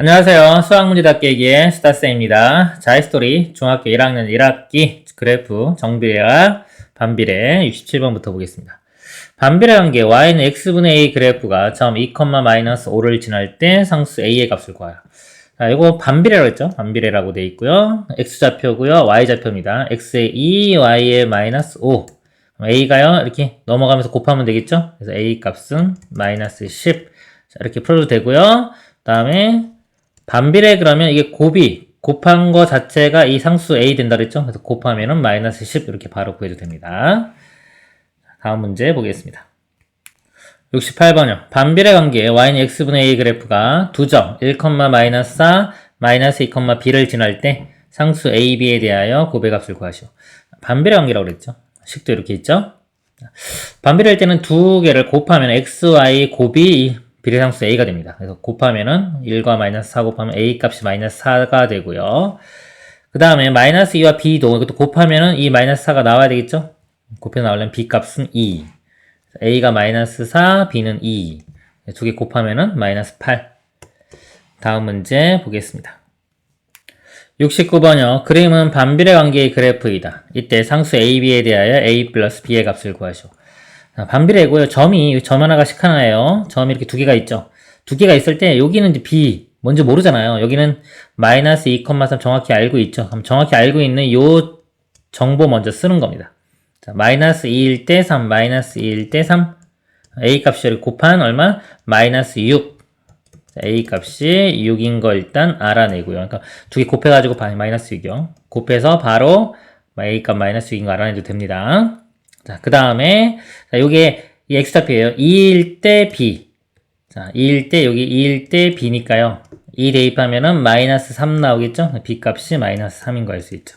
안녕하세요. 수학문제답 깨기의 스타쌤입니다. 자이스토리 중학교 1학년 1학기 그래프 정비례와 반비례 67번부터 보겠습니다. 반비례 관계 y는 x분의 a 그래프가 점 2, 마이너스 5를 지날 때 상수 a의 값을 구하여. 자, 이거 반비례라고 했죠? 반비례라고 되어 있고요. x좌표고요. y좌표입니다. x의 2, y의 마이너스 5. a가요. 이렇게 넘어가면서 곱하면 되겠죠? 그래서 a 값은 마이너스 10. 자, 이렇게 풀어도 되고요. 그 다음에 반비례 그러면 이게 곱한 거 자체가 이 상수 a 된다 그랬죠? 그래서 곱하면은 마이너스 10 이렇게 바로 구해도 됩니다. 다음 문제 보겠습니다. 68번이요. 반비례 관계 y는 x분의 a 그래프가 두 점 1, 마이너스 4, 마이너스 2, b를 지날 때 상수 a, b에 대하여 곱의 값을 구하시오. 반비례 관계라고 그랬죠? 식도 이렇게 있죠? 반비례할 때는 두 개를 곱하면 x, y 곱이 비례상수 a가 됩니다. 그래서 곱하면은 1과 마이너스 4 곱하면 a 값이 마이너스 4가 되고요. 그 다음에 마이너스 2와 b도 이것도 곱하면은 이 마이너스 4가 나와야 되겠죠? 곱해 나오려면 b 값은 2. a가 마이너스 4, b는 2. 두 개 곱하면은 마이너스 8. 다음 문제 보겠습니다. 69번이요. 그림은 반비례 관계의 그래프이다. 이때 상수 a, b에 대하여 a 플러스 b의 값을 구하시오. 반비례고요. 점 하나가 식 하나예요. 점이 이렇게 두 개가 있죠. 두 개가 있을 때 여기는 이제 b 먼저 모르잖아요. 여기는 마이너스 2, 3 정확히 알고 있죠. 그럼 정확히 알고 있는 요 정보 먼저 쓰는 겁니다. 자, 마이너스 2일 때 3, 마이너스 2일 때 3. a 값이 곱한 얼마? 마이너스 6. 자, a 값이 6인 거 일단 알아내고요. 그러니까 두 개 곱해가지고 마이너스 6이요. 곱해서 바로 a 값 마이너스 6인 거 알아내도 됩니다. 자, 그 다음에, 자, 요게, 이 x좌표예요. 2일 때 b. 자, 2일 때, 여기 2일 때 b니까요. 2 대입하면은 마이너스 3 나오겠죠? b 값이 마이너스 3인 거 알 수 있죠.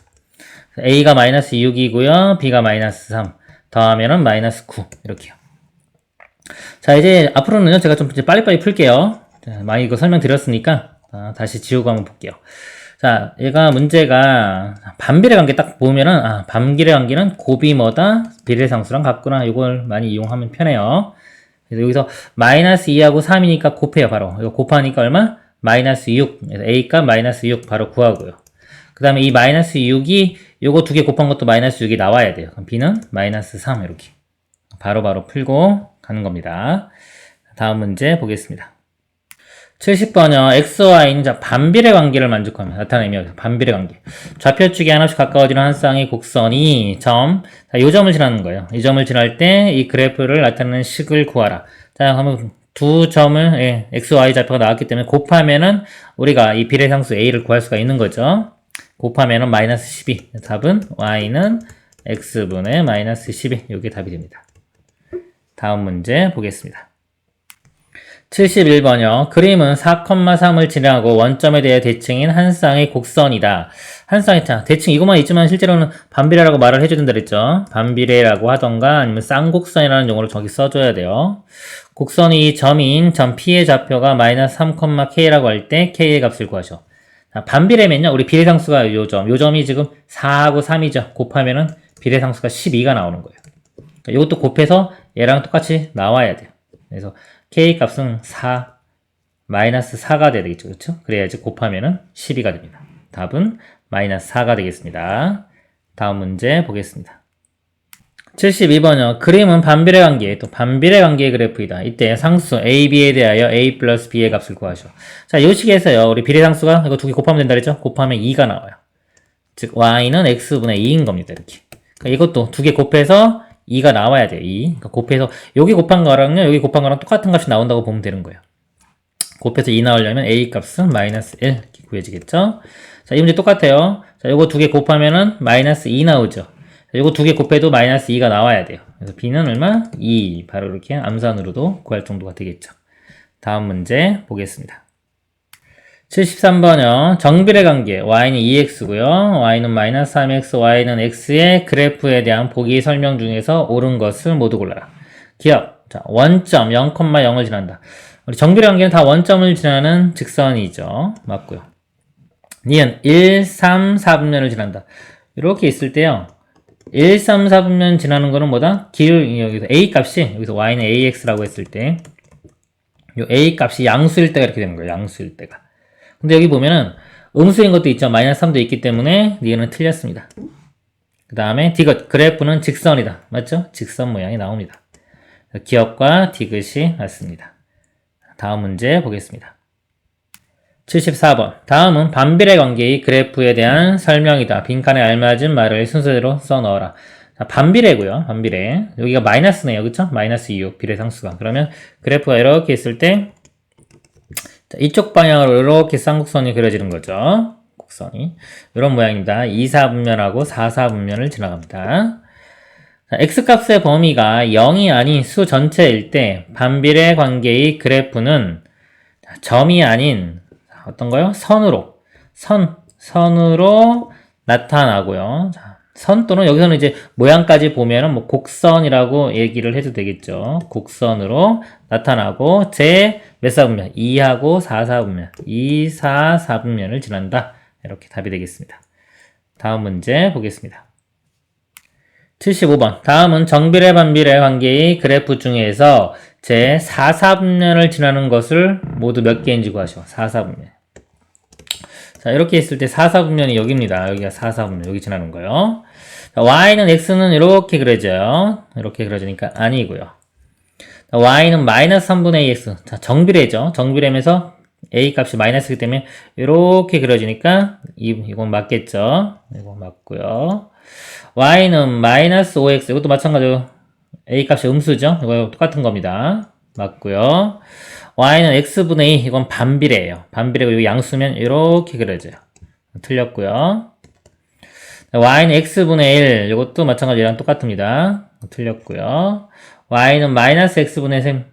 a가 마이너스 6이고요. b가 마이너스 3. 더하면은 마이너스 9. 이렇게요. 자, 이제 앞으로는요, 제가 좀 이제 빨리빨리 풀게요. 자, 많이 이거 설명드렸으니까, 다시 지우고 한번 볼게요. 자, 얘가 문제가 반비례 관계 딱 보면은 반비례 관계는 곱이 뭐다? 비례상수랑 같구나. 이걸 많이 이용하면 편해요. 그래서 여기서 마이너스 2하고 3이니까 곱해요. 바로 이거 곱하니까 얼마? 마이너스 6. 그래서 a 값 마이너스 6 바로 구하고요. 그 다음에 이 마이너스 6이 요거 두 개 곱한 것도 마이너스 6이 나와야 돼요. 그럼 b는 마이너스 3 이렇게 바로 풀고 가는 겁니다. 다음 문제 보겠습니다. 70번이요. XY는 반비례 관계를 만족하면 나타내며 반비례 관계. 좌표축이 하나씩 가까워지는 한 쌍의 곡선이 점, 자, 요 점을 지나는 거예요. 이 점을 지날 때 이 그래프를 나타내는 식을 구하라. 자, 그러면 두 점을 XY 좌표가 나왔기 때문에 곱하면은 우리가 이 비례상수 A를 구할 수가 있는 거죠. 곱하면은 마이너스 12. 답은 Y는 X분의 마이너스 12. 이게 답이 됩니다. 다음 문제 보겠습니다. 71번이요. 그림은 4,3을 지나고 원점에 대해 대칭인 한 쌍의 곡선이다. 한 쌍의 대칭 이것만 있지만 실제로는 반비례라고 말을 해줘야 된다 그랬죠. 반비례라고 하던가 아니면 쌍곡선이라는 용어를 저기 써줘야 돼요. 곡선이 점인 점 P의 좌표가 마이너스 3, K라고 할 때 K의 값을 구하죠. 반비례면요. 우리 비례상수가 요 점이 지금 4하고 3이죠. 곱하면은 비례상수가 12가 나오는 거예요. 이것도 곱해서 얘랑 똑같이 나와야 돼요. 그래서 K 값은 4, 마이너스 4가 돼야 되겠죠. 그렇죠? 그래야지 곱하면은 12가 됩니다. 답은 마이너스 4가 되겠습니다. 다음 문제 보겠습니다. 72번이요. 그림은 반비례 관계, 또 반비례 관계의 그래프이다. 이때 상수 A, B에 대하여 A 플러스 B의 값을 구하시오. 자, 이 식에서요. 우리 비례상수가 이거 두 개 곱하면 된다 그랬죠? 곱하면 2가 나와요. 즉, Y는 X분의 2인 겁니다. 이렇게. 그러니까 이것도 두 개 곱해서 2가 나와야 돼요. 2. 그러니까 곱해서 여기 곱한 거랑요. 여기 곱한 거랑 똑같은 값이 나온다고 보면 되는 거예요. 곱해서 2 나오려면 A 값은 마이너스 1 이렇게 구해지겠죠. 자, 이 문제 똑같아요. 자, 요거 두 개 곱하면은 마이너스 2 나오죠. 자, 요거 두 개 곱해도 마이너스 2가 나와야 돼요. 그래서 B는 얼마? 2. 바로 이렇게 암산으로도 구할 정도가 되겠죠. 다음 문제 보겠습니다. 73번이요. 정비례 관계 y는 2x고요. y는 마이너스 3x, y는 x의 그래프에 대한 보기 설명 중에서 옳은 것을 모두 골라라. 기억. 자, 원점 0,0을 지난다. 우리 정비례 관계는 다 원점을 지나는 직선이죠. 맞고요. 니은 1, 3, 4분면을 지난다. 이렇게 있을 때요. 1, 3, 4분면 지나는 거는 뭐다? 여기서 a 값이 여기서 y는 ax라고 했을 때 요 a 값이 양수일 때가 이렇게 되는 거예요. 양수일 때가. 근데 여기 보면은 음수인 것도 있죠. 마이너스 3도 있기 때문에 이거는 틀렸습니다. 그 다음에 디귿, 그래프는 직선이다. 맞죠? 직선 모양이 나옵니다. 기억과 디귿이 맞습니다. 다음 문제 보겠습니다. 74번. 다음은 반비례 관계의 그래프에 대한 설명이다. 빈칸에 알맞은 말을 순서대로 써 넣어라. 자, 반비례고요. 반비례. 여기가 마이너스네요. 그쵸? 마이너스 2, 비례상수가. 그러면 그래프가 이렇게 있을 때 자, 이쪽 방향으로 이렇게 쌍곡선이 그려지는 거죠. 곡선이. 이런 모양입니다. 2, 4분면하고 4, 4분면을 지나갑니다. 자, x값의 범위가 0이 아닌 수 전체일 때 반비례 관계의 그래프는 점이 아닌 어떤 거요? 선으로 나타나고요. 자, 선 또는 여기서는 이제 모양까지 보면은 뭐 곡선이라고 얘기를 해도 되겠죠. 곡선으로 나타나고 제 몇 사분면? 2하고 4, 4분면. 2, 4, 4분면을 지난다. 이렇게 답이 되겠습니다. 다음 문제 보겠습니다. 75번. 다음은 정비례 반비례 관계의 그래프 중에서 제 4, 4분면을 지나는 것을 모두 몇 개인지 구하시오. 4, 4분면. 자, 이렇게 있을 때 4, 4분면이 여기입니다. 여기가 4, 4분면. 여기 지나는 거요. 자, y는 x는 이렇게 그려져요. 이렇게 그려지니까 아니고요. 자, y는 마이너스 3분의 ax. 자, 정비례죠. 정비례면서 a 값이 마이너스이기 때문에 이렇게 그려지니까 이건 맞겠죠. 이거 맞고요. y는 마이너스 5x. 이것도 마찬가지로 a 값이 음수죠. 이거 똑같은 겁니다. 맞고요. y는 x분의 2. 이건 반비례예요. 반비례고 이 양수면 이렇게 그려져요. 틀렸고요. y는 x분의 1. 이것도 마찬가지랑 똑같습니다. 틀렸고요. y는 마이너스 x분의 3.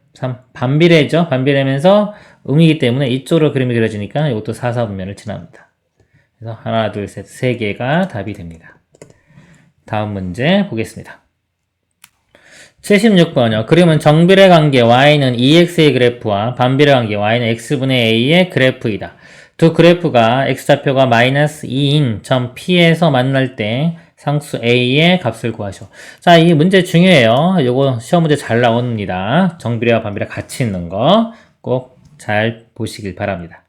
반비례죠. 반비례면서 음이기 때문에 이쪽으로 그림이 그려지니까 이것도 4, 4분면을 지납니다. 그래서 하나, 둘, 셋, 세 개가 답이 됩니다. 다음 문제 보겠습니다. 76번이요. 그림은 정비례 관계 y는 2x의 그래프와 반비례 관계 y는 x분의 a의 그래프이다. 두 그래프가 x좌표가 마이너스 2인 점 P에서 만날 때 상수 a의 값을 구하시오. 자, 이 문제 중요해요. 요거 시험 문제 잘 나옵니다. 정비례와 반비례 같이 있는 거 꼭 잘 보시길 바랍니다.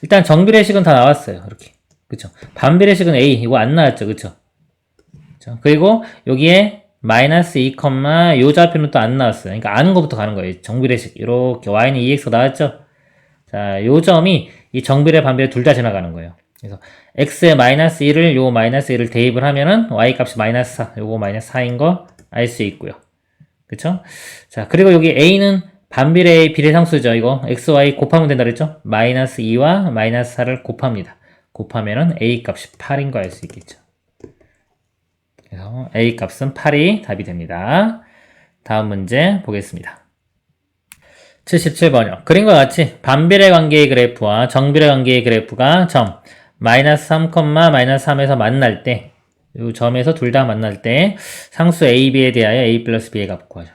일단 정비례식은 다 나왔어요. 이렇게. 그쵸? 반비례식은 a. 이거 안 나왔죠. 그쵸? 그리고 여기에 마이너스 2, 요 좌표는 또 안 나왔어요. 그러니까 아는 것부터 가는 거예요. 정비례식. 이렇게 y는 2x 나왔죠? 자, 요 점이 이 정비례 반비례 둘 다 지나가는 거예요. 그래서 x에 마이너스 1을 요 마이너스 1을 대입을 하면은 y 값이 마이너스 4, 요거 마이너스 4인 거 알 수 있고요. 그쵸? 자, 그리고 여기 a는 반비례의 비례상수죠. 이거 x, y 곱하면 된다 그랬죠? 마이너스 2와 마이너스 4를 곱합니다. 곱하면은 a 값이 8인 거 알 수 있겠죠. 그래서 a 값은 8이 답이 됩니다. 다음 문제 보겠습니다. 77번이요. 그림과 같이 반비례 관계의 그래프와 정비례 관계의 그래프가 점 마이너스 3, 마이너스 3에서 만날 때, 이 점에서 둘 다 만날 때 상수 a, b에 대하여 a 플러스 b의 값 구하죠.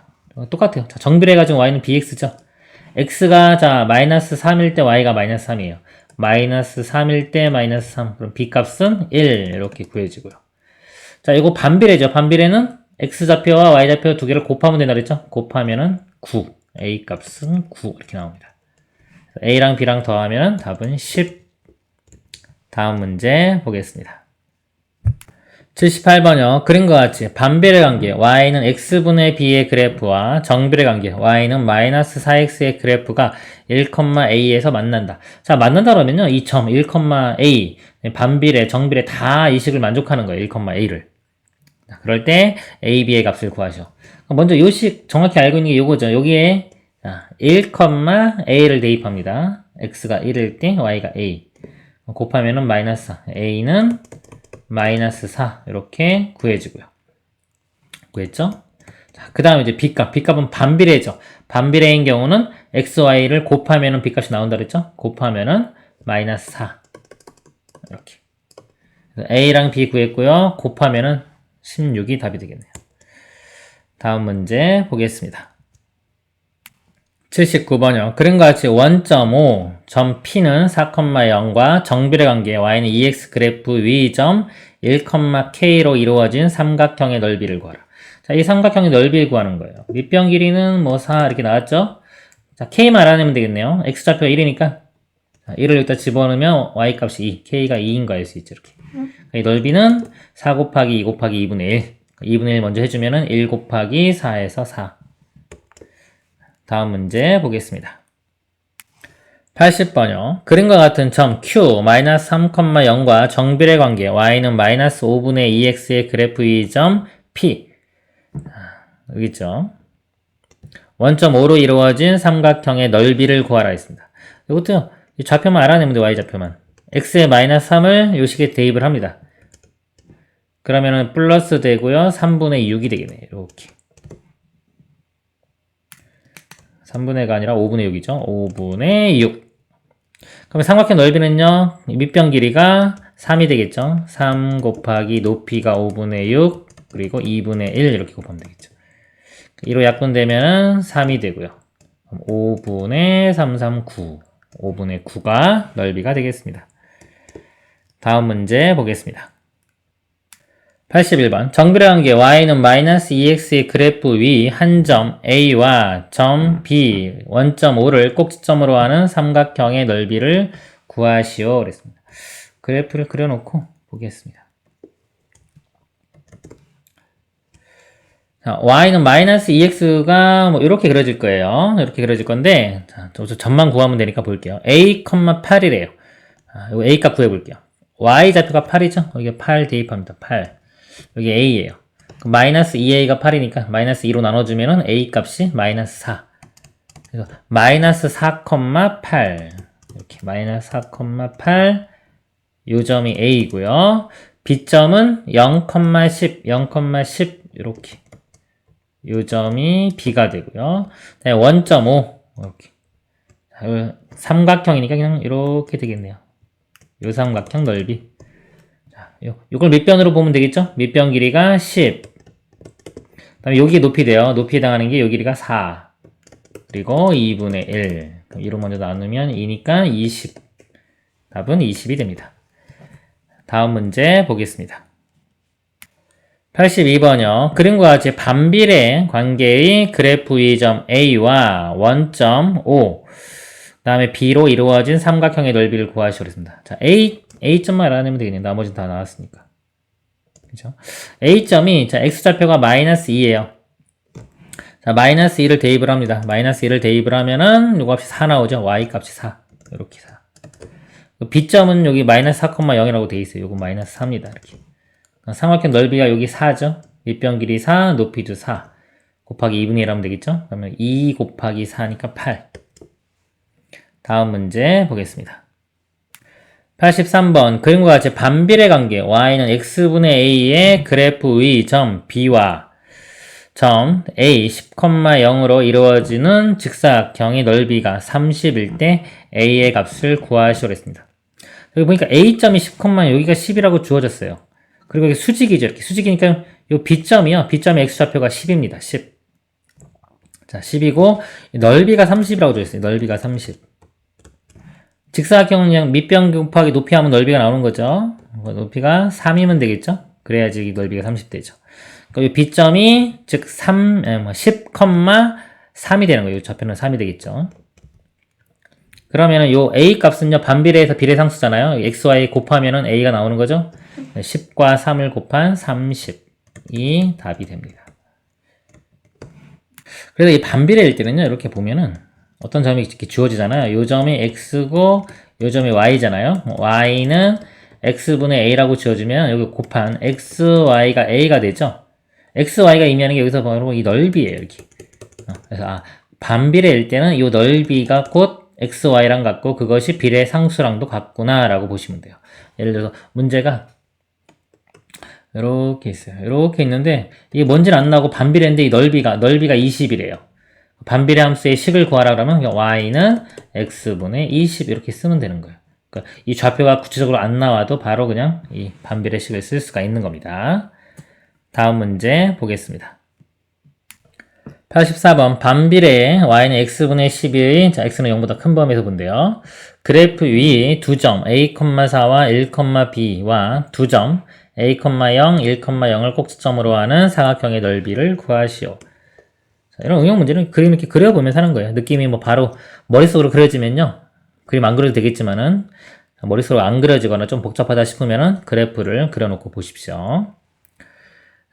똑같아요. 자, 정비례 가지고 y는 bx죠. x가 자 마이너스 3일 때 y가 마이너스 3이에요. 마이너스 3일 때 마이너스 3. 그럼 b 값은 1 이렇게 구해지고요. 자, 이거 반비례죠. 반비례는 x좌표와 y좌표 두 개를 곱하면 된다 그랬죠? 곱하면은 9. a 값은 9 이렇게 나옵니다. a랑 b랑 더하면 답은 10. 다음 문제 보겠습니다. 78번이요. 그림과 같이 반비례 관계 y는 x분의 b의 그래프와 정비례 관계 y는 마이너스 4x의 그래프가 1,a에서 만난다. 자, 만난다 그러면요. 이 점 1,a 반비례, 정비례 다 이 식을 만족하는 거예요. 1,a를. 그럴 때 a, b의 값을 구하시오. 먼저 이 식 정확히 알고 있는 게 요거죠. 여기에 1,a를 대입합니다. x가 1일 때 y가 a. 곱하면은 마이너스 4. a는 마이너스 4. 이렇게 구해지고요. 구했죠? 자, 그 다음에 이제 b값은 반비례죠. 반비례인 경우는 x, y를 곱하면은 b값이 나온다 그랬죠? 곱하면은 마이너스 4. 이렇게. a랑 b 구했고요. 곱하면은 16이 답이 되겠네요. 다음 문제 보겠습니다. 79번이요. 그림과 같이 원점 5, 점 P는 4,0과 정비례 관계 y는 2x 그래프 위 점 1,k로 이루어진 삼각형의 넓이를 구하라. 자, 이 삼각형의 넓이를 구하는 거예요. 밑변 길이는 뭐 4 이렇게 나왔죠? 자, k만 알아내면 되겠네요. x좌표가 1이니까 1을 여기다 집어넣으면 y 값이 2, k가 2인 거 알 수 있죠. 이렇게. 이 넓이는 4 곱하기 2 곱하기 2분의 1. 2분의 1 먼저 해주면은 1 곱하기 4에서 4. 다음 문제 보겠습니다. 80번요. 그림과 같은 점 Q, 마이너스 3,0과 정비례 관계 y는 마이너스 5분의 2x의 그래프 이 점 P. 여기 있죠. 원점 5로 이루어진 삼각형의 넓이를 구하라 했습니다. 이것도 좌표만 알아내면 돼, y좌표만. x의 마이너스 3을 요 식에 대입을 합니다. 그러면은 플러스 되고요. 3분의 6이 되겠네요. 이렇게. 3분의가 아니라 5분의 6이죠. 5분의 6. 그러면 삼각형 넓이는요. 밑변 길이가 3이 되겠죠. 3 곱하기 높이가 5분의 6 그리고 2분의 1 이렇게 곱하면 되겠죠. 2로 약분되면 3이 되고요. 5분의 339. 5분의 9가 넓이가 되겠습니다. 다음 문제 보겠습니다. 81번. 정비례 관계 y는 마이너스 2x의 그래프 위 한 점 a와 점 b 원점 5를 꼭지점으로 하는 삼각형의 넓이를 구하시오. 그랬습니다. 그래프를 그려놓고 보겠습니다. 자, y는 마이너스 2x가 뭐 이렇게 그려질 거예요. 이렇게 그려질 건데 자, 점만 구하면 되니까 볼게요. a, 8이래요. 요 a 값 구해볼게요. y 좌표가 8이죠? 여기 8 대입합니다. 8. 여기 a예요. 마이너스 2a가 8이니까 마이너스 2로 나눠주면은 a 값이 마이너스 4. 그래서 마이너스 4,8 이렇게 마이너스 4,8 요 점이 a이고요. b점은 0,10 0,10 이렇게 요 점이 b가 되고요. 원점 5 이렇게 삼각형이니까 그냥 이렇게 되겠네요. 요 삼각형 넓이. 이걸 밑변으로 보면 되겠죠? 밑변 길이가 10. 그 다음에 여기 높이 돼요. 높이에 해당하는 게 요 길이가 4. 그리고 2분의 1. 그럼 2로 먼저 나누면 2니까 20. 답은 20이 됩니다. 다음 문제 보겠습니다. 82번이요. 그림과 같이 반비례 관계의 그래프 이 점 A와 원점 O, 그 다음에 B로 이루어진 삼각형의 넓이를 구하시오. 그랬습니다. 자, A점만 알아내면 되겠네요. 나머지는 다 나왔으니까. 그죠? A점이, 자, X좌표가 마이너스 2예요. 자, 마이너스 2를 대입을 합니다. 마이너스 2를 대입을 하면은, 요거 값이 4 나오죠? Y 값이 4. 이렇게 4. B점은 여기 마이너스 4,0이라고 돼 있어요. 요거 마이너스 4입니다. 이렇게. 삼각형 넓이가 여기 4죠? 밑변 길이 4, 높이도 4. 곱하기 2분의 1 하면 되겠죠? 그러면 2 곱하기 4니까 8. 다음 문제 보겠습니다. 83번. 그림과 같이 반비례 관계 y는 x분의 a의 그래프 위 점 b와 점 a 10,0으로 이루어지는 직사각형의 넓이가 30일 때 a의 값을 구하시오. 했습니다. 여기 보니까 a점이 10,0 여기가 10이라고 주어졌어요. 그리고 여기 수직이죠. 이렇게 수직이니까 요 b점이요. b점의 x좌표가 10입니다. 10. 자, 10이고 넓이가 30이라고 주어졌어요. 넓이가 30. 직사각형은 그냥 밑변 곱하기 높이 하면 넓이가 나오는 거죠. 높이가 3이면 되겠죠? 그래야지 넓이가 30되죠. 그러니까 이 B점이 즉 10,3이 되는 거예요. 이 좌표는 3이 되겠죠. 그러면은 요 A 값은요, 반비례해서 비례상수잖아요. XY 곱하면은 A가 나오는 거죠. 10과 3을 곱한 30이 답이 됩니다. 그래서 이 반비례일 때는요, 이렇게 보면은 어떤 점이 이렇게 주어지잖아요. 요 점이 x고 요 점이 y잖아요. y는 x분의 a라고 주어지면 여기 곱한 xy가 a가 되죠. xy가 의미하는 게 여기서 바로 이 넓이에요. 이렇게. 그래서 반비례일 때는 이 넓이가 곧 xy랑 같고 그것이 비례상수랑도 같구나 라고 보시면 돼요. 예를 들어서 문제가 이렇게 있어요. 이렇게 있는데 이게 뭔지는 안 나오고 반비례인데 이 넓이가 20이래요. 반비례 함수의 식을 구하라 그러면 y는 x분의 20 이렇게 쓰면 되는 거예요. 그러니까 이 좌표가 구체적으로 안 나와도 바로 그냥 이 반비례 식을 쓸 수가 있는 겁니다. 다음 문제 보겠습니다. 84번. 반비례 y는 x분의 12의, 자, x는 0보다 큰 범위에서 본대요. 그래프 위 두 점 a,4와 1,b와 두 점 a,0, 1,0을 꼭지점으로 하는 사각형의 넓이를 구하시오. 자, 이런 응용 문제는 그림 이렇게 그려보면서 하는 거예요. 느낌이 뭐 바로 머릿속으로 그려지면요. 그림 안 그려도 되겠지만은 머릿속으로 안 그려지거나 좀 복잡하다 싶으면은 그래프를 그려놓고 보십시오.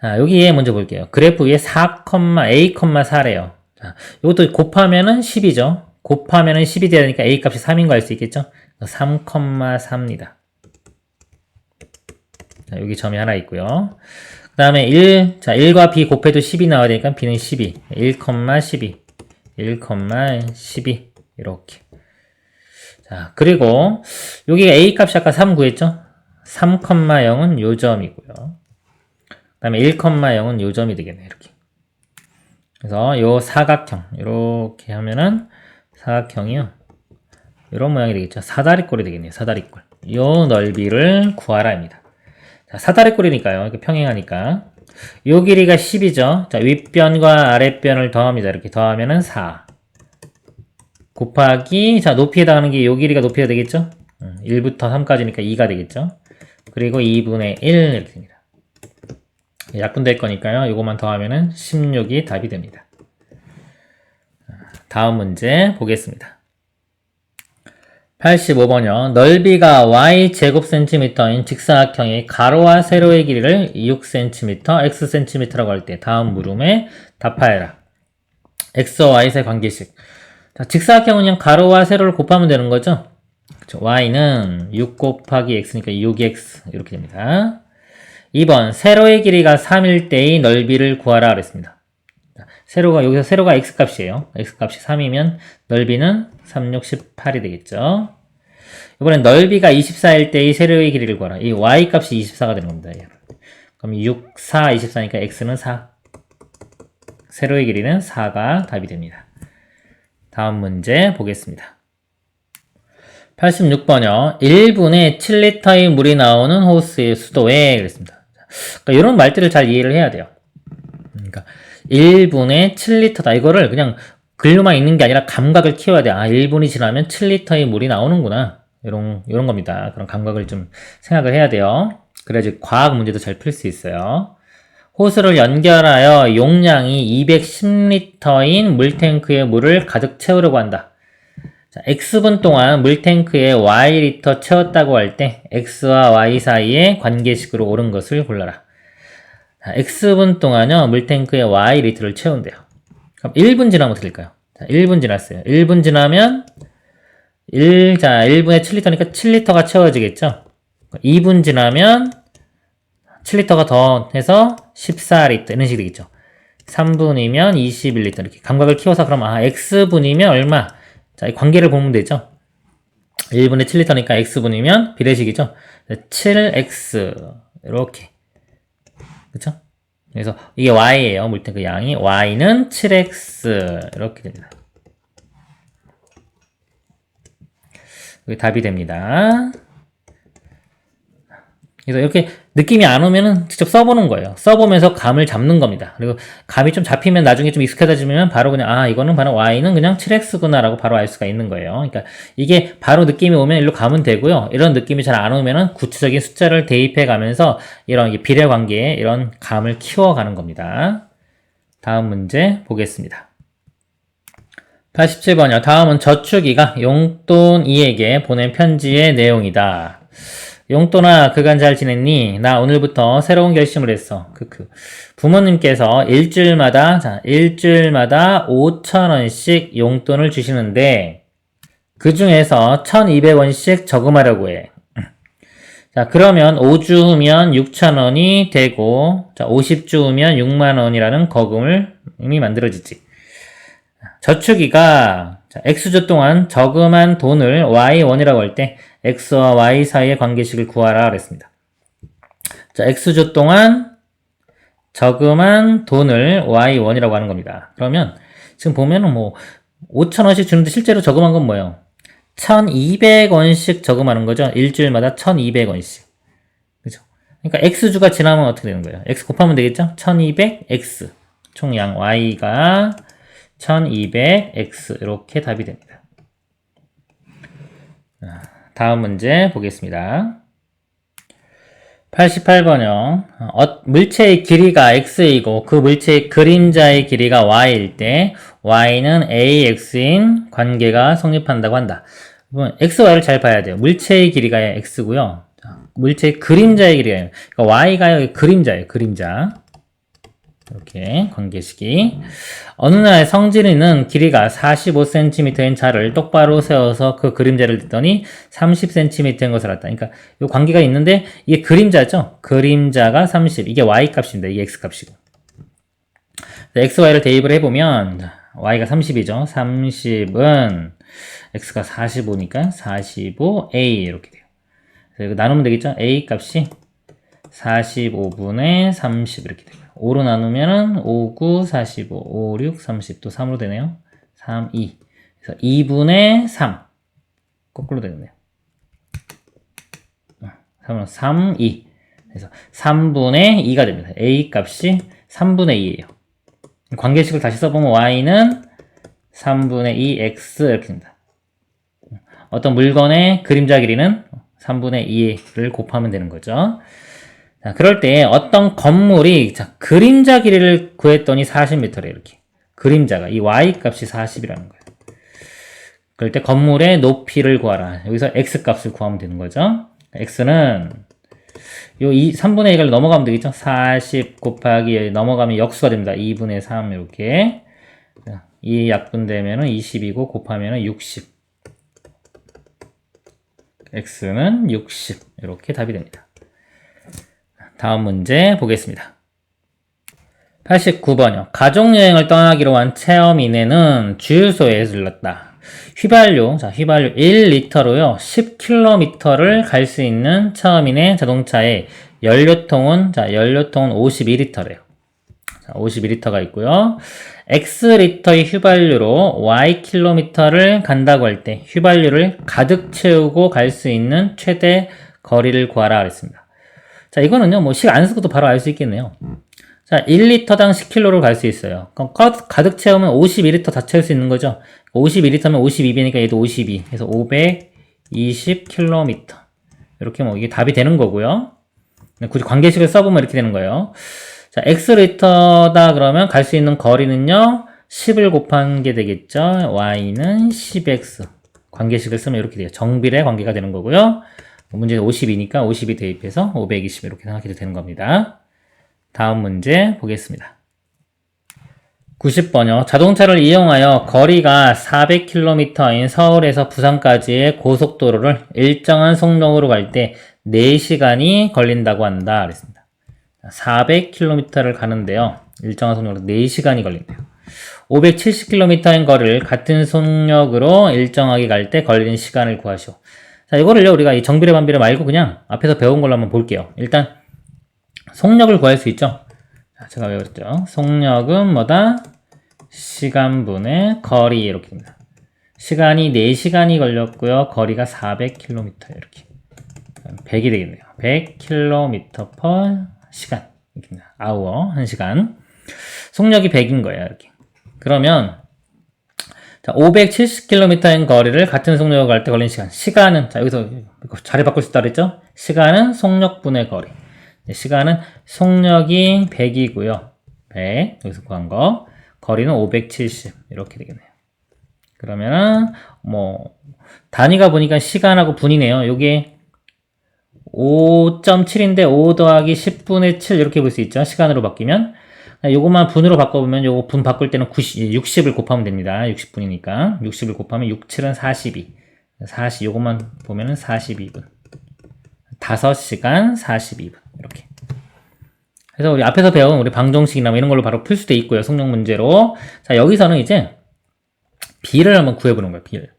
자, 여기에 먼저 볼게요. 그래프 위에 4,A,4래요. 자, 이것도 곱하면은 10이죠. 곱하면은 10이 돼야 되니까 A 값이 3인 거 알 수 있겠죠? 3,4입니다. 자, 여기 점이 하나 있고요. 그 다음에 1, 자, 1과 B 곱해도 10이 나와야 되니까 B는 12. 1,12. 1,12. 이렇게. 자, 그리고 여기가 A 값이 아까 3 구했죠? 3,0은 요 점이고요. 그 다음에 1,0은 요 점이 되겠네요. 이렇게. 그래서 요 사각형 이렇게 하면은 사각형이요. 이런 모양이 되겠죠. 사다리꼴이 되겠네요. 사다리꼴. 요 넓이를 구하라입니다. 자, 사다리꼴이니까요. 이렇게 평행하니까. 요 길이가 10이죠. 자, 윗변과 아랫변을 더합니다. 이렇게 더하면은 4. 곱하기, 자, 높이에 해당하는 게 요 길이가 높이가 되겠죠? 1부터 3까지니까 2가 되겠죠? 그리고 2분의 1 이렇게 됩니다. 약분될 거니까요. 요것만 더하면은 16이 답이 됩니다. 다음 문제 보겠습니다. 85번이요. 넓이가 y제곱센티미터인 직사각형의 가로와 세로의 길이를 6cm, xcm라고 할 때 다음 물음에 답하여라. x와 y사의 관계식. 자, 직사각형은 그냥 가로와 세로를 곱하면 되는 거죠. 그쵸? y는 6 곱하기 x니까 6x 이렇게 됩니다. 2번 세로의 길이가 3일 때의 넓이를 구하라 그랬습니다. 여기서 세로가 x값이에요. x값이 3이면 넓이는 3, 6, 18이 되겠죠. 이번엔 넓이가 24일 때의 세로의 길이를 구하라. 이 y값이 24가 되는 겁니다. 그럼 6, 4, 24니까 x는 4. 세로의 길이는 4가 답이 됩니다. 다음 문제 보겠습니다. 86번이요. 1분에 7리터의 물이 나오는 호스의 수도에 그랬습니다. 그러니까 이런 말들을 잘 이해를 해야 돼요. 그러니까 1분에 7리터다. 이거를 그냥 글로만 읽는 게 아니라 감각을 키워야 돼. 아, 1분이 지나면 7리터의 물이 나오는구나. 이런 겁니다. 그런 감각을 좀 생각을 해야 돼요. 그래야지 과학 문제도 잘 풀 수 있어요. 호스를 연결하여 용량이 210리터인 물탱크에 물을 가득 채우려고 한다. 자, X분 동안 물탱크에 Y리터 채웠다고 할 때 X와 Y 사이의 관계식으로 옳은 것을 골라라. 자, X분 동안요, 물탱크에 Y리터를 채운대요. 그럼 1분 지나면 어떻게 될까요? 자, 1분 지났어요. 1분 지나면 1분에 7리터니까 7리터가 채워지겠죠? 2분 지나면 7리터가 더 해서 14리터 이런 식이 되겠죠. 3분이면 21리터 이렇게 감각을 키워서 그럼 X분이면 얼마? 자, 이 관계를 보면 되죠. 1분에 7리터니까 X분이면 비례식이죠. 7X 이렇게 그렇죠? 그래서 이게 Y예요. 물탱크 양이 Y는 7X 이렇게 됩니다. 여기 답이 됩니다. 그래서 이렇게 느낌이 안 오면은 직접 써보는 거예요. 써보면서 감을 잡는 겁니다. 그리고 감이 좀 잡히면 나중에 좀 익숙해지면 바로 그냥 이거는 바로 y는 그냥 7x구나 라고 바로 알 수가 있는 거예요. 그러니까 이게 바로 느낌이 오면 일로 가면 되고요. 이런 느낌이 잘 안 오면은 구체적인 숫자를 대입해 가면서 이런 비례관계에 이런 감을 키워가는 겁니다. 다음 문제 보겠습니다. 87번이요. 다음은 저축이가 용돈 이에게 보낸 편지의 내용이다. 용돈아, 그간 잘 지냈니? 나 오늘부터 새로운 결심을 했어. 부모님께서 일주일마다 5,000원씩 용돈을 주시는데 그 중에서 1,200원씩 저금하려고 해. 자, 그러면 5주 후면 6,000원이 되고 50주 후면 6만 원이라는 거금을 이미 만들어지지. 저축이가 X주 동안 저금한 돈을 Y1이라고 할 때 X와 Y 사이의 관계식을 구하라 그랬습니다. 자, X주 동안 저금한 돈을 Y1이라고 하는 겁니다. 그러면 지금 보면은 5,000원씩 주는데 실제로 저금한 건 뭐예요? 1,200원씩 저금하는 거죠. 일주일마다 1,200원씩. 그죠? 그러니까 X주가 지나면 어떻게 되는 거예요? X 곱하면 되겠죠? 1,200X. 총양 Y가 1,200X 이렇게 답이 됩니다. 다음 문제 보겠습니다. 88번이요. 물체의 길이가 X이고 그 물체의 그림자의 길이가 Y일 때 Y는 AX인 관계가 성립한다고 한다. 그러면 XY를 잘 봐야 돼요. 물체의 길이가 X고요. 물체의 그림자의 길이가, 그러니까 Y가 그림자예요. 그림자. 이렇게 관계식이. 어느 날 성진이는 길이가 45cm인 자를 똑바로 세워서 그 그림자를 댔더니 30cm인 것을 알았다. 그러니까 이 관계가 있는데 이게 그림자죠. 그림자가 30. 이게 Y 값입니다. 이게 X 값이고. XY를 대입을 해보면 Y가 30이죠. 30은 X가 45니까 45A 이렇게 돼요. 그래서 이거 나누면 되겠죠. A 값이 45분의 30 이렇게 돼요. 5로 나누면은 5, 9, 45, 5, 6, 30 또 3으로 되네요. 3, 2. 그래서 2분의 3. 거꾸로 되겠네요. 3은 3, 2. 그래서 3분의 2가 됩니다. A 값이 3분의 2예요. 관계식을 다시 써보면 Y는 3분의 2X 이렇게 됩니다. 어떤 물건의 그림자 길이는 3분의 2를 곱하면 되는 거죠. 자, 그럴 때 어떤 건물이 자, 그림자 길이를 구했더니 40m래 이렇게. 그림자가 이 Y 값이 40이라는 거예요. 그럴 때 건물의 높이를 구하라. 여기서 X 값을 구하면 되는 거죠. X는 요 3분의 2를 넘어가면 되겠죠. 40 곱하기 넘어가면 역수가 됩니다. 2분의 3 이렇게. 이 약분되면은 20이고 곱하면은 60. X는 60. 이렇게 답이 됩니다. 다음 문제 보겠습니다. 89번이요. 가족여행을 떠나기로 한 체험인에는 주유소에 들렀다. 휘발유 1리터로요. 10km를 갈 수 있는 체험인의 자동차에 연료통은 52리터래요. 52리터가 있고요. X리터의 휘발유로 Y킬로미터를 간다고 할 때 휘발유를 가득 채우고 갈 수 있는 최대 거리를 구하라 그랬습니다. 자, 이거는요, 뭐, 식 안 쓰고도 바로 알 수 있겠네요. 자, 1리터당 10km를 갈 수 있어요. 그럼 가득 채우면 52리터 다 채울 수 있는 거죠. 52리터면 52배니까 얘도 52. 그래서 520km. 이렇게 뭐, 이게 답이 되는 거고요. 굳이 관계식을 써보면 이렇게 되는 거예요. 자, X리터다 그러면 갈 수 있는 거리는요, 10을 곱한 게 되겠죠. Y는 10X. 관계식을 쓰면 이렇게 돼요. 정비례 관계가 되는 거고요. 문제는 52니까 52 대입해서 520 이렇게 생각해도 되는 겁니다. 다음 문제 보겠습니다. 90번이요. 자동차를 이용하여 거리가 400km인 서울에서 부산까지의 고속도로를 일정한 속력으로 갈 때 4시간이 걸린다고 한다. 그랬습니다. 400km를 가는데요. 일정한 속력으로 4시간이 걸린대요. 570km인 거리를 같은 속력으로 일정하게 갈 때 걸리는 시간을 구하시오. 자, 이거를요, 우리가 이 정비례 반비례 말고 그냥 앞에서 배운 걸로 한번 볼게요. 일단, 속력을 구할 수 있죠? 자, 제가 외웠죠? 속력은 뭐다? 시간분의 거리, 이렇게 됩니다. 시간이 4시간이 걸렸고요. 거리가 400km, 이렇게. 100이 되겠네요. 100km per 시간. 이렇게 hour, 1시간. 속력이 100인 거예요, 이렇게. 그러면, 자, 570km인 거리를 같은 속력으로 갈 때 걸리는 시간. 시간은, 자, 여기서 자리 바꿀 수 있다 그랬죠? 시간은 속력분의 거리. 시간은 속력이 100이고요. 100. 여기서 구한 거. 거리는 570. 이렇게 되겠네요. 그러면은, 뭐, 단위가 보니까 시간하고 분이네요. 요게 5.7인데 5 더하기 10분의 7 이렇게 볼 수 있죠. 시간으로 바뀌면. 요것만 분으로 바꿔보면 요거 분 바꿀 때는 60을 곱하면 됩니다. 60분이니까. 60을 곱하면 6, 7은 42. 40, 요것만 보면은 42분. 5시간 42분. 이렇게. 그래서 우리 앞에서 배운 우리 방정식이나 뭐 이런 걸로 바로 풀 수도 있고요. 속력 문제로. 자, 여기서는 이제 B를 한번 구해보는 거예요. B를.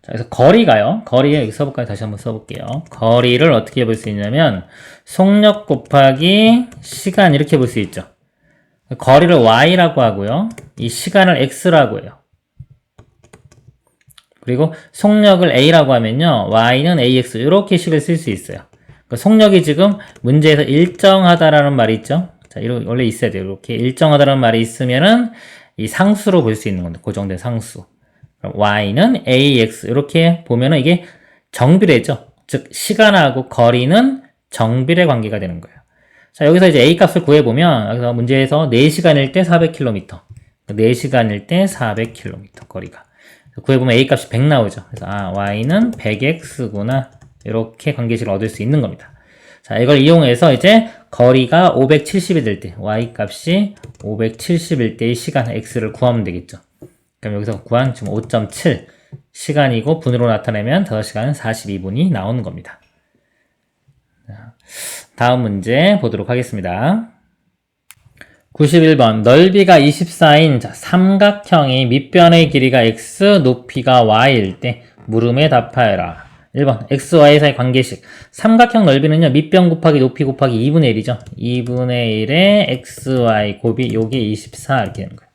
자, 그래서 거리가요. 거리에 여기 써볼까요? 다시 한번 써볼게요. 거리를 어떻게 볼 수 있냐면 속력 곱하기 시간 이렇게 볼 수 있죠. 거리를 Y라고 하고요. 이 시간을 X라고 해요. 그리고 속력을 A라고 하면요. Y는 AX 이렇게 식을 쓸 수 있어요. 그러니까 속력이 지금 문제에서 일정하다라는 말이 있죠. 자, 원래 있어야 돼요. 이렇게 일정하다라는 말이 있으면은 이 상수로 볼 수 있는 건데 고정된 상수. Y는 AX 이렇게 보면은 이게 정비례죠. 즉 시간하고 거리는 정비례 관계가 되는 거예요. 자, 여기서 이제 A 값을 구해보면 여기서 문제에서 4시간일 때 400km 4시간일 때 400km 거리가. 구해보면 A 값이 100 나오죠. 그래서 Y는 100X구나. 이렇게 관계식을 얻을 수 있는 겁니다. 자, 이걸 이용해서 이제 거리가 570이 될 때, Y 값이 570일 때의 시간 X를 구하면 되겠죠. 그럼 여기서 구한 지금 5.7 시간이고 분으로 나타내면 5시간 42분이 나오는 겁니다. 자, 다음 문제 보도록 하겠습니다. 91번 넓이가 24인 삼각형이 밑변의 길이가 x, 높이가 y일 때 물음에 답하여라. 1번 x, y 사이 관계식. 삼각형 넓이는요 밑변 곱하기 높이 곱하기 2분의 1이죠. 2분의 1에 x, y 곱이 요게 24 이렇게 되는 거예요.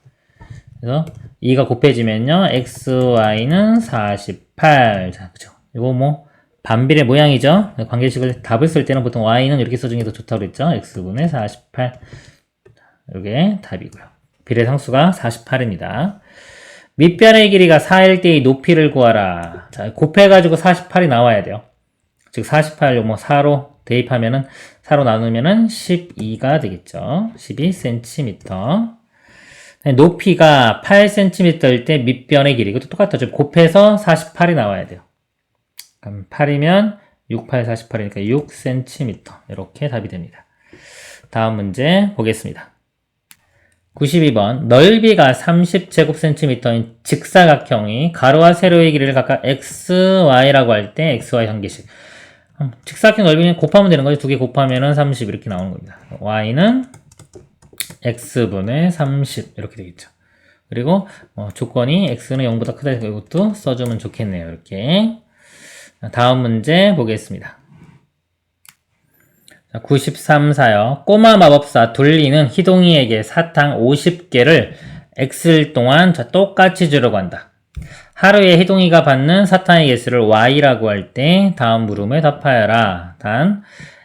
그래서 2가 곱해지면요 x, y는 48. 자, 그죠. 이거 뭐 반비례 모양이죠. 관계식을 답을 쓸 때는 보통 y는 이렇게 써주는 게 더 좋다고 그랬죠. x분의 48. 이게 답이고요. 비례상수가 48입니다. 밑변의 길이가 4일 때의 높이를 구하라. 자, 곱해가지고 48이 나와야 돼요. 즉 48을 뭐 4로 대입하면은 4로 나누면은 12가 되겠죠. 12cm. 높이가 8cm일 때 밑변의 길이. 이것도 똑같아요. 곱해서 48이 나와야 돼요. 그럼 8이면 6, 8, 48이니까 6cm. 이렇게 답이 됩니다. 다음 문제 보겠습니다. 92번 넓이가 30제곱cm인 직사각형이 가로와 세로의 길이를 각각 x, y라고 할 때 xy 관계식. 직사각형 넓이는 곱하면 되는 거죠. 두 개 곱하면은 30 이렇게 나오는 겁니다. y는 x분의 30 이렇게 되겠죠. 그리고 조건이 x는 0보다 크다 해서 이것도 써주면 좋겠네요. 이렇게. 다음 문제 보겠습니다. 93사요. 꼬마 마법사 둘리는 희동이에게 사탕 50개를 X일 동안 똑같이 주려고 한다. 하루에 희동이가 받는 사탕의 개수를 Y라고 할 때 다음 물음에 답하여라. 단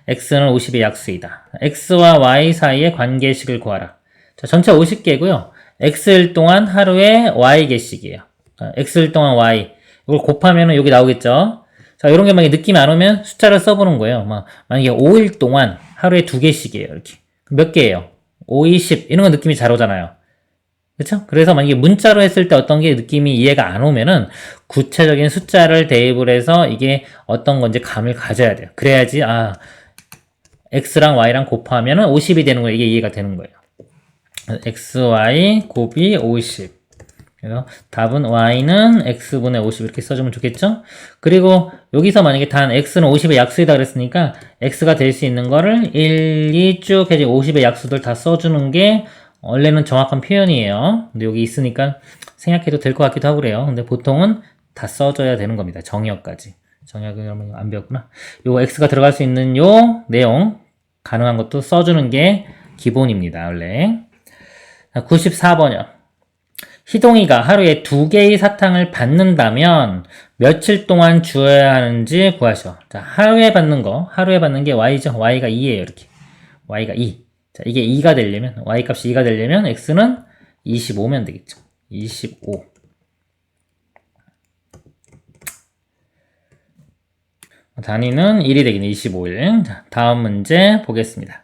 X는 50의 약수이다. X와 Y 사이의 관계식을 구하라. 자, 전체 50개고요. X일 동안 하루에 Y 개씩이에요. X일 동안 Y. 이걸 곱하면 여기 나오겠죠. 자, 이런 게 만약에 느낌이 안 오면 숫자를 써보는 거예요. 만약에 5일 동안 하루에 2개씩이에요. 이렇게. 몇 개예요? 5, 20. 이런 거 느낌이 잘 오잖아요. 그쵸? 그래서 만약에 문자로 했을 때 어떤 게 느낌이 이해가 안 오면은 구체적인 숫자를 대입을 해서 이게 어떤 건지 감을 가져야 돼요. 그래야지, X랑 Y랑 곱하면은 50이 되는 거예요. 이게 이해가 되는 거예요. X, Y 곱이 50. 그래서 답은 y는 x분의 50 이렇게 써주면 좋겠죠? 그리고 여기서 만약에 단 x는 50의 약수이다 그랬으니까 x가 될 수 있는 거를 1, 2 쭉 해서 50의 약수들 다 써주는 게 원래는 정확한 표현이에요. 근데 여기 있으니까 생략해도 될 것 같기도 하고 그래요. 근데 보통은 다 써줘야 되는 겁니다. 정의어까지. 정의어는 안 배웠구나. 요 x가 들어갈 수 있는 요 내용 가능한 것도 써주는 게 기본입니다. 원래. 94번이요. 희동이가 하루에 2개의 사탕을 받는다면 며칠 동안 주어야 하는지 구하시오. 자, 하루에 받는 게 y죠. y가 2예요. 이렇게. y가 2. 자, 이게 2가 되려면, y 값이 2가 되려면 x는 25면 되겠죠. 25. 단위는 1이 되겠네. 25일. 자, 다음 문제 보겠습니다.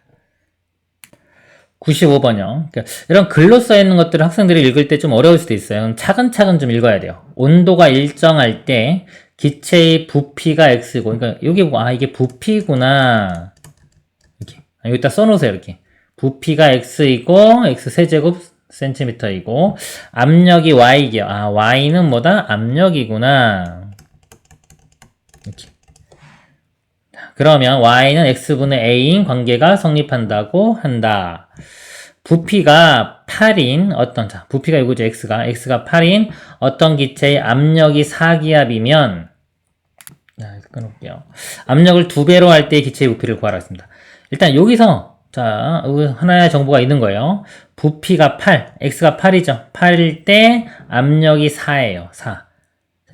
95번이요. 그러니까 이런 글로 써있는 것들을 학생들이 읽을 때 좀 어려울 수도 있어요. 차근차근 좀 읽어야 돼요. 온도가 일정할 때 기체의 부피가 x고, 그러니까 여기 이게 부피구나. 이렇게 여기다 써놓으세요. 이렇게 부피가 x이고 x 세제곱 센티미터이고 압력이 y이요. y는 뭐다? 압력이구나. 이렇게. 그러면 y는 x분의 a인 관계가 성립한다고 한다. 부피가 8인 부피가 이거죠. x가 8인 어떤 기체의 압력이 4기압이면 끊을게요. 압력을 2배로 할 때 기체의 부피를 구하라 했습니다. 일단 여기서 하나의 정보가 있는 거예요. 부피가 8, x가 8이죠. 8일 때 압력이 4예요. 4.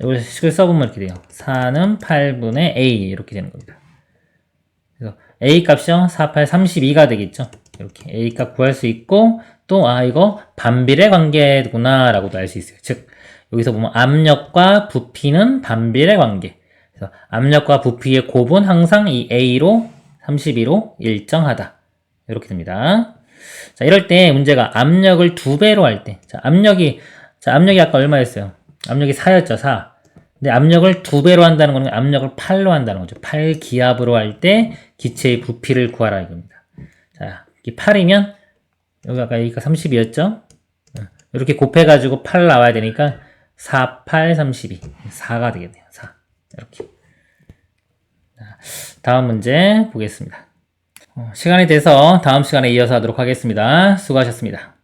이걸 식을 써보면 이렇게 돼요. 4는 8분의 a 이렇게 되는 겁니다. 그래서 a 값이요. 4, 8, 32가 되겠죠. 이렇게 a 값 구할 수 있고 또 이거 반비례 관계구나 라고도 알 수 있어요. 즉 여기서 보면 압력과 부피는 반비례 관계. 그래서 압력과 부피의 곱은 항상 이 a로 32로 일정하다. 이렇게 됩니다. 자, 이럴 때 문제가 압력을 2배로 할 때. 자, 압력이 아까 얼마였어요? 압력이 4였죠, 4. 근데 압력을 2배로 한다는 거는 압력을 8로 한다는 거죠. 8기압으로 할 때 기체의 부피를 구하라 이겁니다. 자, 이 8이면, 여기가 30이었죠? 이렇게 곱해가지고 8 나와야 되니까 4, 8, 32. 4가 되겠네요. 4. 이렇게. 자, 다음 문제 보겠습니다. 시간이 돼서 다음 시간에 이어서 하도록 하겠습니다. 수고하셨습니다.